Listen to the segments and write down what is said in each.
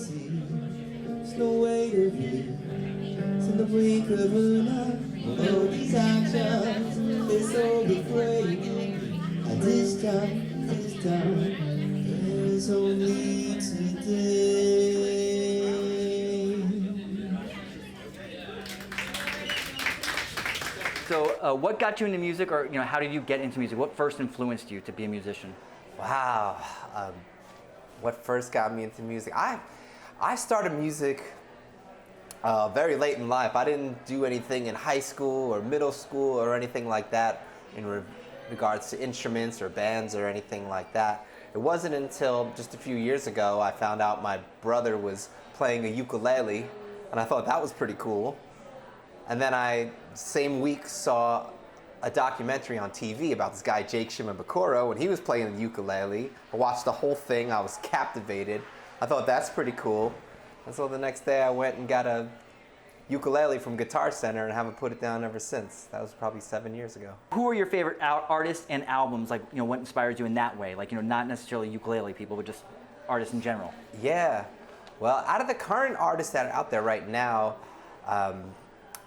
see. There's no way to be. It's in the blink of an eye. All these actions, they're so afraid. At this time, there's only today. So, what got you into music, or how did you get into music? What first influenced you to be a musician? Wow, what first got me into music? I started music very late in life. I didn't do anything in high school or middle school or anything like that in regards to instruments or bands or anything like that. It wasn't until just a few years ago I found out my brother was playing a ukulele, and I thought that was pretty cool. And then I, same week, saw a documentary on TV about this guy, Jake Shimabukuro, and he was playing the ukulele. I watched the whole thing. I was captivated. I thought that's pretty cool. And so the next day I went and got a ukulele from Guitar Center and haven't put it down ever since. That was probably 7 years ago. Who are your favorite artists and albums? Like, what inspires you in that way? Like, not necessarily ukulele people, but just artists in general. Yeah. Well, out of the current artists that are out there right now,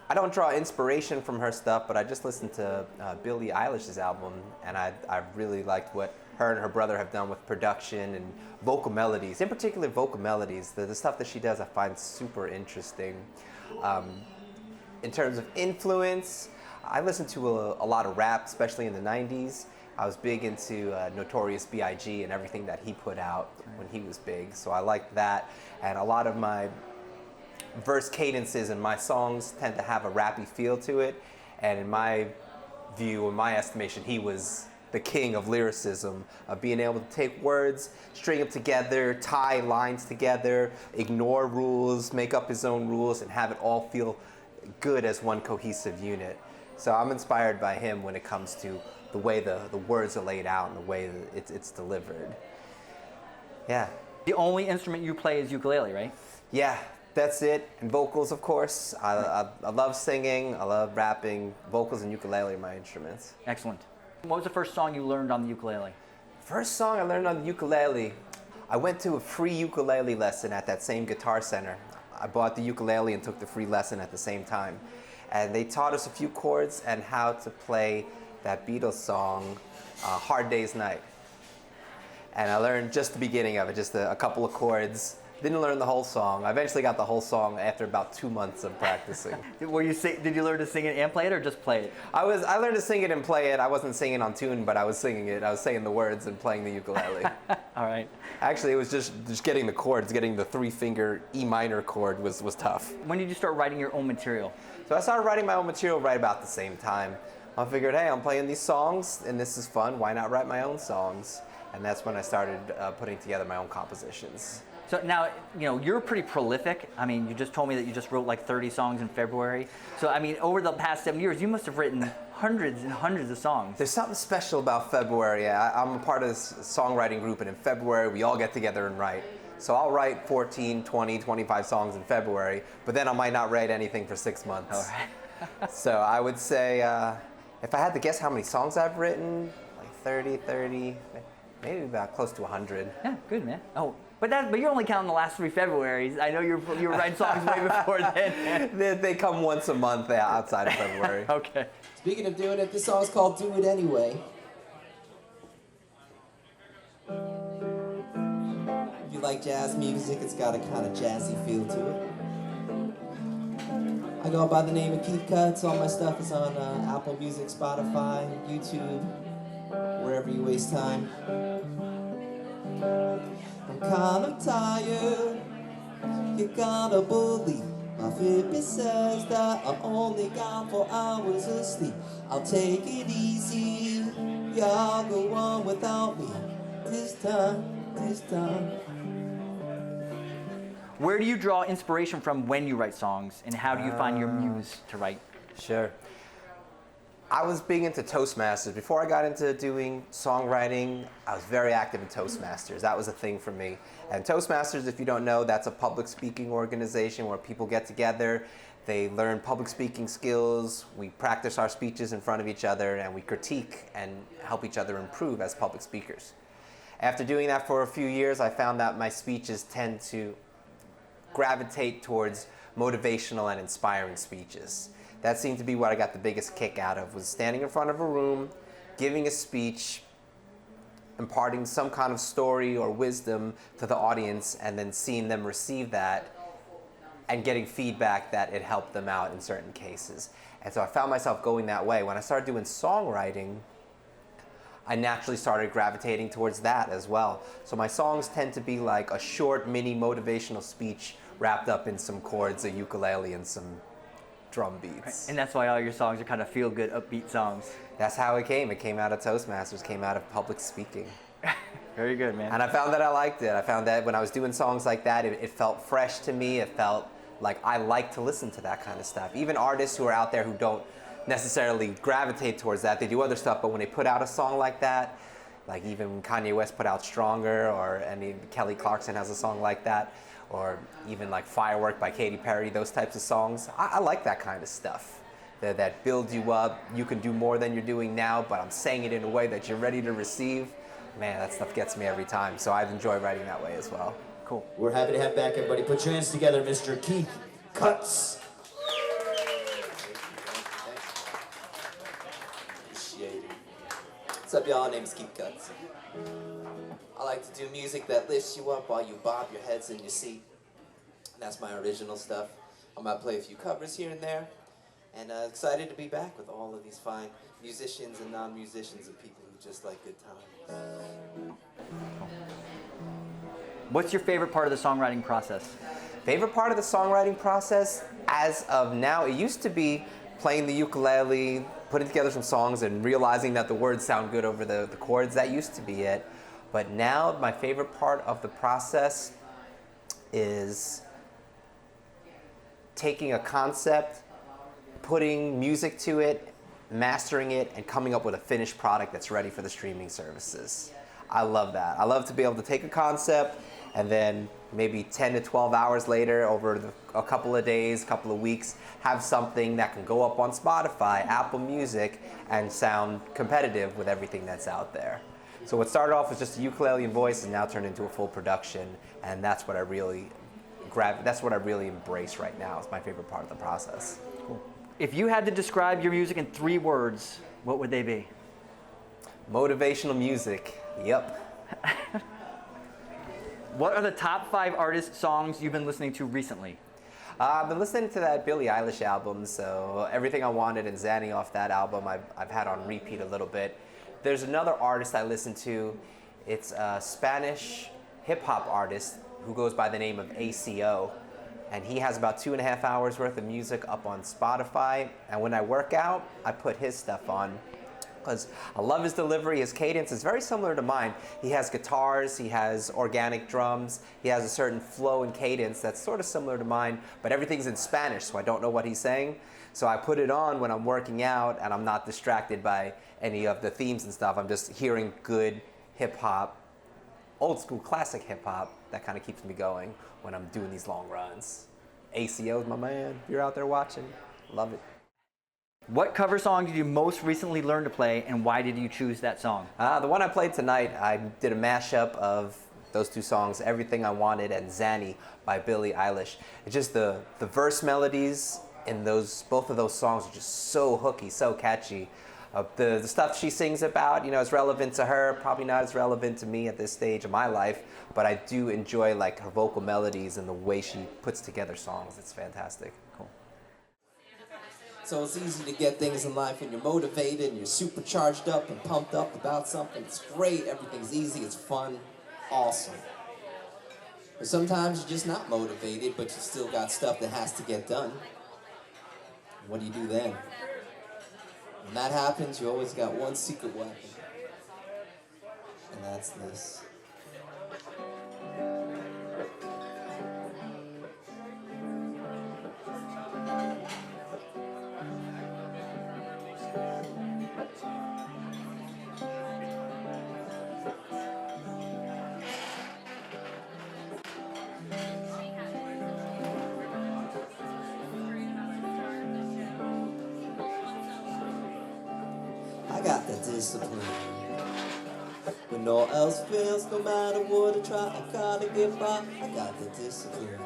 I don't draw inspiration from her stuff, but I just listened to Billie Eilish's album, and I really liked what her and her brother have done with production and vocal melodies. In particular, vocal melodies. The stuff that she does I find super interesting. In terms of influence, I listened to a lot of rap, especially in the 90s. I was big into Notorious B.I.G. and everything that he put out when he was big, so I liked that. And a lot of my verse cadences in my songs tend to have a rappy feel to it, and in my view, in my estimation, he was the king of lyricism, of being able to take words, string them together, tie lines together, ignore rules, make up his own rules, and have it all feel good as one cohesive unit. So I'm inspired by him when it comes to the way the words are laid out and the way that it's delivered. Yeah. The only instrument you play is ukulele, right? Yeah. That's it, and vocals, of course. I love singing, I love rapping. Vocals and ukulele are my instruments. Excellent. What was the first song you learned on the ukulele? First song I learned on the ukulele, I went to a free ukulele lesson at that same Guitar Center. I bought the ukulele and took the free lesson at the same time. And they taught us a few chords and how to play that Beatles song, Hard Day's Night. And I learned just the beginning of it, just a couple of chords. Didn't learn the whole song. I eventually got the whole song after about 2 months of practicing. Did you learn to sing it and play it, or just play it? I learned to sing it and play it. I wasn't singing on tune, but I was singing it. I was saying the words and playing the ukulele. All right. Actually, it was just getting the chords, getting the 3-finger E minor chord was tough. When did you start writing your own material? So I started writing my own material right about the same time. I figured, hey, I'm playing these songs, and this is fun. Why not write my own songs? And that's when I started putting together my own compositions. So now, you're pretty prolific. I mean, you just told me that you just wrote like 30 songs in February. So, I mean, over the past 7 years, you must have written hundreds and hundreds of songs. There's something special about February. I'm a part of this songwriting group, and in February, we all get together and write. So I'll write 14, 20, 25 songs in February, but then I might not write anything for 6 months. All right. So I would say, if I had to guess how many songs I've written, like 30, maybe about close to 100. Yeah, good, man. Oh. But you're only counting the last 3 Februarys. I know you were writing songs way before then. They come once a month outside of February. Okay. Speaking of doing it, this song's called Do It Anyway. If you like jazz music, it's got a kind of jazzy feel to it. I go by the name of Keith Cuts. All my stuff is on Apple Music, Spotify, YouTube, wherever you waste time. I'm kinda tired, you gotta believe. My Fitbit says that I'm only got 4 hours of sleep. I'll take it easy, y'all go on without me. This time. Where do you draw inspiration from when you write songs, and how do you find your muse to write? Sure. I was big into Toastmasters. Before I got into doing songwriting, I was very active in Toastmasters. That was a thing for me. And Toastmasters, if you don't know, that's a public speaking organization where people get together, they learn public speaking skills, we practice our speeches in front of each other, and we critique and help each other improve as public speakers. After doing that for a few years, I found that my speeches tend to gravitate towards motivational and inspiring speeches. That seemed to be what I got the biggest kick out of, was standing in front of a room, giving a speech, imparting some kind of story or wisdom to the audience, and then seeing them receive that and getting feedback that it helped them out in certain cases. And so I found myself going that way. When I started doing songwriting, I naturally started gravitating towards that as well. So my songs tend to be like a short mini motivational speech wrapped up in some chords, a ukulele, and some drum beats. And that's why all your songs are kind of feel-good, upbeat songs. That's how it came. It came out of Toastmasters, came out of public speaking. Very good, man. And I found that I liked it. I found that when I was doing songs like that, it felt fresh to me. It felt like I like to listen to that kind of stuff. Even artists who are out there who don't necessarily gravitate towards that, they do other stuff, but when they put out a song like that, like even Kanye West put out Stronger, or any Kelly Clarkson has a song like that, or even like Firework by Katy Perry, those types of songs. I like that kind of stuff. That builds you up. You can do more than you're doing now, but I'm saying it in a way that you're ready to receive. Man, that stuff gets me every time. So I've enjoyed writing that way as well. Cool. We're happy to have back everybody. Put your hands together, Mr. Keith Cuts. Appreciate it. What's up, y'all? My name's Keith Cuts. I like to do music that lifts you up while you bob your heads in your seat. That's my original stuff. I might play a few covers here and there. And excited to be back with all of these fine musicians and non-musicians and people who just like good times. What's your favorite part of the songwriting process? Favorite part of the songwriting process, as of now, it used to be playing the ukulele, putting together some songs and realizing that the words sound good over the chords. That used to be it. But now my favorite part of the process is taking a concept, putting music to it, mastering it, and coming up with a finished product that's ready for the streaming services. I love that. I love to be able to take a concept and then maybe 10 to 12 hours later, over a couple of days, couple of weeks, have something that can go up on Spotify, Apple Music, and sound competitive with everything that's out there. So what started off as just a ukulele and voice and now turned into a full production, and that's what I really embrace right now. It's my favorite part of the process. Cool. If you had to describe your music in 3 words, what would they be? Motivational music. Yep. What are the top 5 artist songs you've been listening to recently? I've been listening to that Billie Eilish album, so Everything I Wanted and Zanny off that album I've had on repeat a little bit. There's another artist I listen to. It's a Spanish hip-hop artist who goes by the name of ACO. And he has about 2.5 hours worth of music up on Spotify. And when I work out, I put his stuff on because I love his delivery. His cadence is very similar to mine. He has guitars, he has organic drums, he has a certain flow and cadence that's sort of similar to mine, but everything's in Spanish, so I don't know what he's saying. So I put it on when I'm working out and I'm not distracted by any of the themes and stuff. I'm just hearing good hip hop, old school classic hip hop that kind of keeps me going when I'm doing these long runs. ACO's my man. If you're out there watching, love it. What cover song did you most recently learn to play, and why did you choose that song? The one I played tonight, I did a mashup of those 2 songs, Everything I Wanted and Zanny by Billie Eilish. It's just the verse melodies in both of those songs are just so hooky, so catchy. The stuff she sings about, is relevant to her, probably not as relevant to me at this stage of my life, but I do enjoy like her vocal melodies and the way she puts together songs. It's fantastic. Cool. So it's easy to get things in life when you're motivated and you're super charged up and pumped up about something. It's great, everything's easy, it's fun, awesome. But sometimes you're just not motivated, but you still got stuff that has to get done. What do you do then? When that happens, you always got one secret weapon. And that's this. I got the discipline. When all else fails, no matter what I try, I gotta get by. I got the discipline.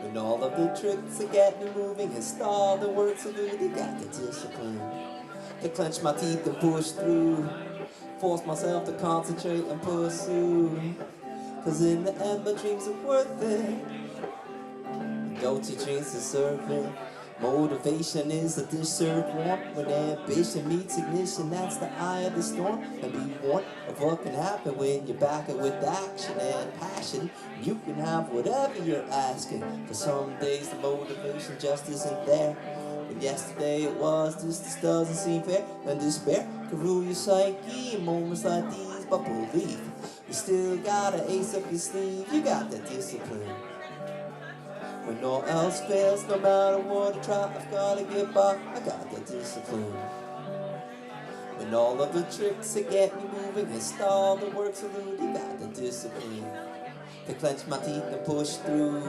When all of the tricks that get me moving and stall the works of good, you got the discipline to clench my teeth and push through. Force myself to concentrate and pursue. Cause in the end my dreams are worth it. Don't your dreams deserve it? Motivation is a deserved want. When ambition meets ignition, that's the eye of the storm. And be warned of what can happen when you back it with action and passion. You can have whatever you're asking. For some days the motivation just isn't there. When yesterday it was, this doesn't seem fair. And despair can rule your psyche in moments like these. But believe, you still got an ace up your sleeve. You got that discipline. When all else fails, no matter what I try, I've gotta get by, I got the discipline. When all of the tricks that get me moving and stall the works of lewd, you got the discipline. To clench my teeth and push through,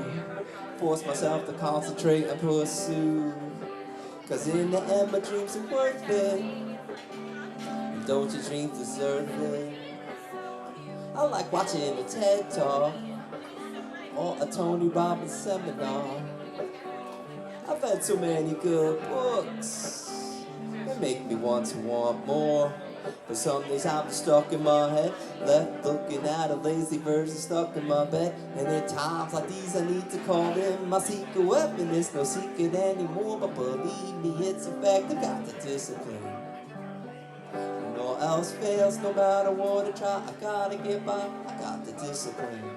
force myself to concentrate and pursue. Cause in the end my dreams are worth it. And don't your dreams deserve it? I like watching a TED Talk or a Tony Robbins seminar. I've read so many good books, they make me want more. But some days I'm just stuck in my head, left looking at a lazy version stuck in my bed. And in times like these I need to call in my secret weapon. It's no secret anymore, but believe me, it's effective. Got the discipline. When all else fails, no matter what I try, I gotta get by, I got the discipline.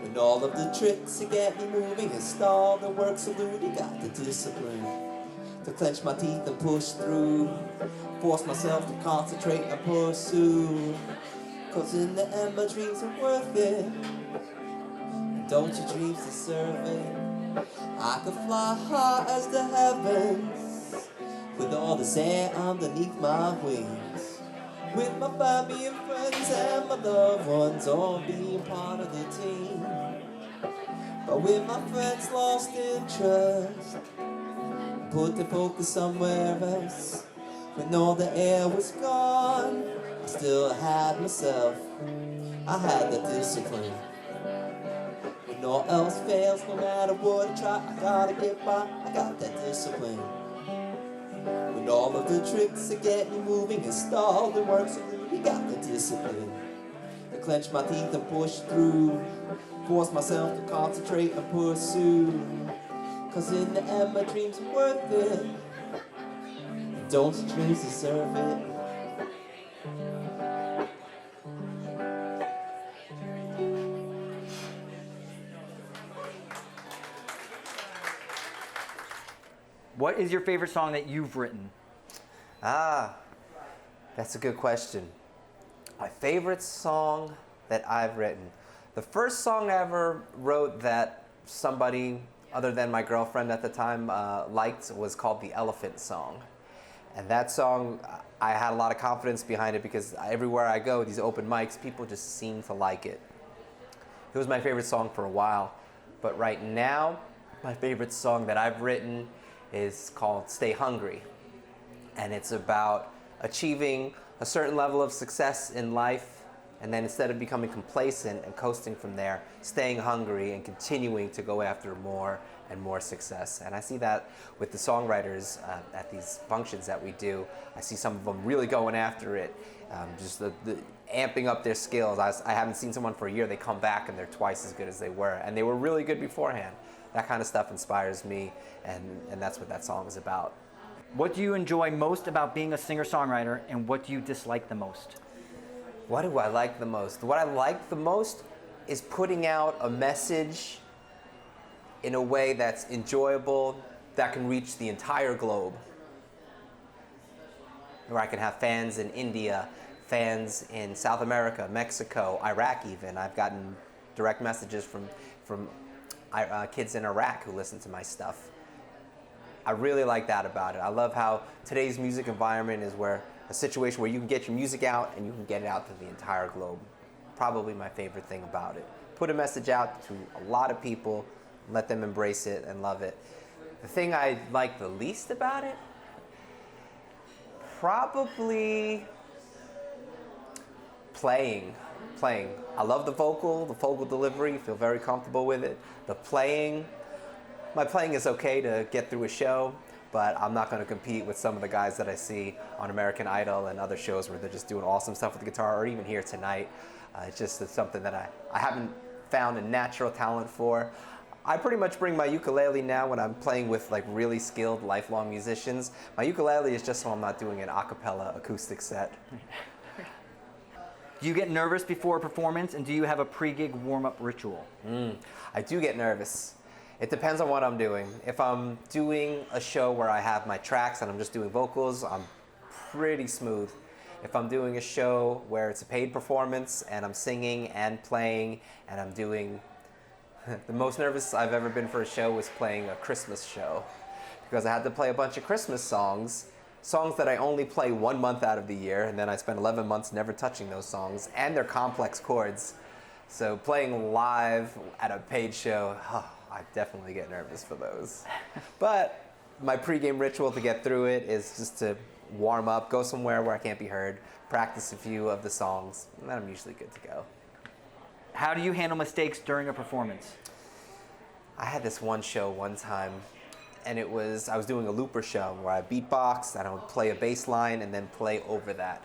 When all of the tricks that get me moving and stall the works of lewd, you got the discipline to clench my teeth and push through, force myself to concentrate and pursue. Cause in the end my dreams are worth it. And don't your dreams deserve it? I could fly high as the heavens with all the sand underneath my wings, with my family and friends and my loved ones all being part of the team. But with my friends lost interest, put the focus somewhere else. When all the air was gone, I still had myself. I had the discipline. When all else fails, no matter what I try, I gotta get by, I got that discipline. When all of the tricks that get me moving and stall the works of lewd, you got the discipline to clench my teeth and push through, force myself to concentrate and pursue. Cause in the end my dreams are worth it. And don't your dreams deserve it? What is your favorite song that you've written? That's a good question. My favorite song that I've written. The first song I ever wrote that somebody other than my girlfriend at the time liked was called The Elephant Song. And that song, I had a lot of confidence behind it because everywhere I go, these open mics, people just seem to like it. It was my favorite song for a while. But right now, my favorite song that I've written is called Stay Hungry. And it's about achieving a certain level of success in life, and then instead of becoming complacent and coasting from there, staying hungry and continuing to go after more and more success. And I see that with the songwriters at these functions that we do. I see some of them really going after it, just the amping up their skills. I haven't seen someone for a year, they come back and they're twice as good as they were, and they were really good beforehand. That kind of stuff inspires me, and that's what that song is about. What do you enjoy most about being a singer-songwriter, and what do you dislike the most? What do I like the most? What I like the most is putting out a message in a way that's enjoyable, that can reach the entire globe. Where I can have fans in India, fans in South America, Mexico, Iraq even. I've gotten direct messages from kids in Iraq who listen to my stuff. I really like that about it. I love how today's music environment is where a situation where you can get your music out and you can get it out to the entire globe. Probably my favorite thing about it. Put a message out to a lot of people, let them embrace it and love it. The thing I like the least about it, probably playing. playing. I love the vocal delivery, feel very comfortable with it. The playing, my playing is okay to get through a show, but I'm not going to compete with some of the guys that I see on American Idol and other shows where they're just doing awesome stuff with the guitar, or even here tonight. It's something that I haven't found a natural talent for. I pretty much bring my ukulele now when I'm playing with like really skilled lifelong musicians. My ukulele is just so I'm not doing an a cappella acoustic set. Do you get nervous before a performance, and do you have a pre-gig warm-up ritual? I do get nervous. It depends on what I'm doing. If I'm doing a show where I have my tracks and I'm just doing vocals, I'm pretty smooth. If I'm doing a show where it's a paid performance and I'm singing and playing and I'm doing... The most nervous I've ever been for a show was playing a Christmas show, because I had to play a bunch of Christmas songs that I only play 1 month out of the year, and then I spent 11 months never touching those songs, and they're complex chords. So playing live at a paid show, I definitely get nervous for those. But my pregame ritual to get through it is just to warm up, go somewhere where I can't be heard, practice a few of the songs, and then I'm usually good to go. How do you handle mistakes during a performance? I had this one show one time, and I was doing a looper show where I beatboxed and I would play a bass line and then play over that.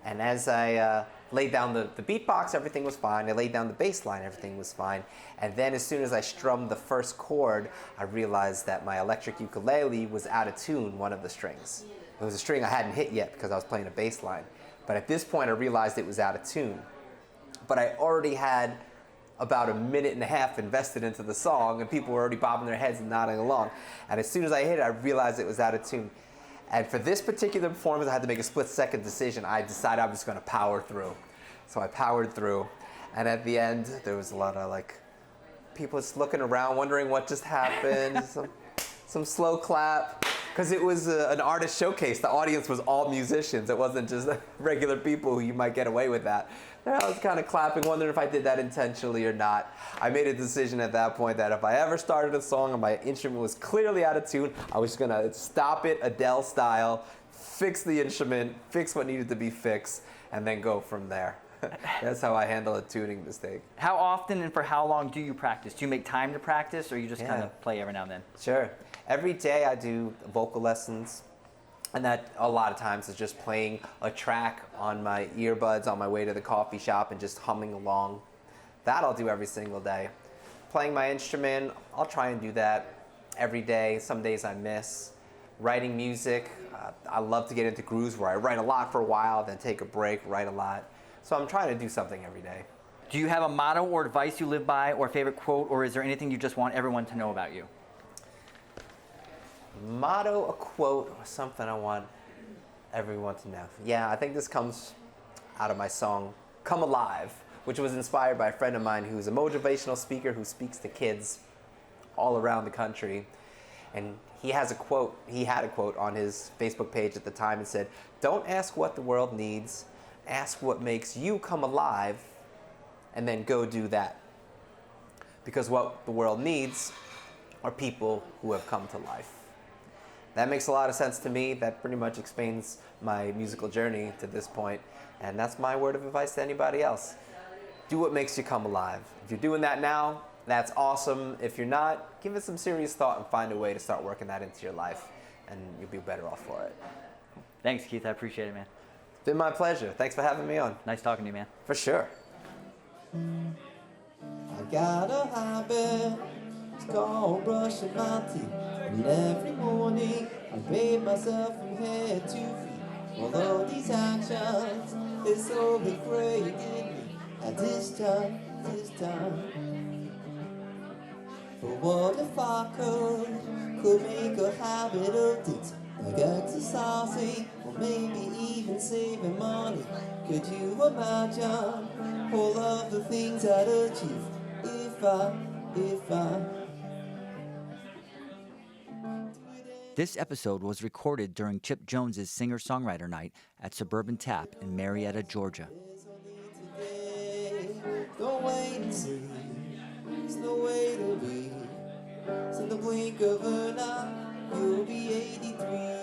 And as I laid down the beatbox, everything was fine. I laid down the bass line, everything was fine. And then as soon as I strummed the first chord, I realized that my electric ukulele was out of tune, one of the strings. It was a string I hadn't hit yet because I was playing a bass line. But at this point, I realized it was out of tune. But I already had about 1.5 minutes invested into the song, and people were already bobbing their heads and nodding along. And as soon as I hit it, I realized it was out of tune. And for this particular performance, I had to make a split-second decision. I decided I was going to power through. So I powered through. And at the end, there was a lot of people just looking around, wondering what just happened. some slow clap. Because it was an artist showcase. The audience was all musicians. It wasn't just regular people who you might get away with that. I was kind of clapping, wondering if I did that intentionally or not. I made a decision at that point that if I ever started a song and my instrument was clearly out of tune, I was going to stop it Adele style, fix the instrument, fix what needed to be fixed, and then go from there. That's how I handle a tuning mistake. How often and for how long do you practice? Do you make time to practice, or you just kind of play every now and then? Sure. Every day I do vocal lessons, and that a lot of times is just playing a track on my earbuds on my way to the coffee shop and just humming along. That I'll do every single day. Playing my instrument, I'll try and do that every day. Some days I miss. Writing music, I love to get into grooves where I write a lot for a while, then take a break, write a lot. So I'm trying to do something every day. Do you have a motto or advice you live by, or a favorite quote, or is there anything you just want everyone to know about you? Motto, a quote, or something I want everyone to know. Yeah, I think this comes out of my song, Come Alive, which was inspired by a friend of mine who's a motivational speaker who speaks to kids all around the country. And he had a quote on his Facebook page at the time and said, "Don't ask what the world needs, ask what makes you come alive, and then go do that." Because what the world needs are people who have come to life. That makes a lot of sense to me. That pretty much explains my musical journey to this point. And that's my word of advice to anybody else. Do what makes you come alive. If you're doing that now, that's awesome. If you're not, give it some serious thought and find a way to start working that into your life, and you'll be better off for it. Thanks, Keith. I appreciate it, man. It's been my pleasure. Thanks for having me on. Nice talking to you, man. For sure. I got a habit, it's called brushing my teeth. And every morning I bathe myself from head to feet. Although these actions is only great in me at this time. But what if I could make a habit of it, like exercising or maybe even saving money? Could you imagine all of the things I'd achieve if I This episode was recorded during Chip Jones's singer-songwriter night at Suburban Tap in Marietta, Georgia. Don't wait and see, there's no way to be. In the blink of an eye, you'll be 83.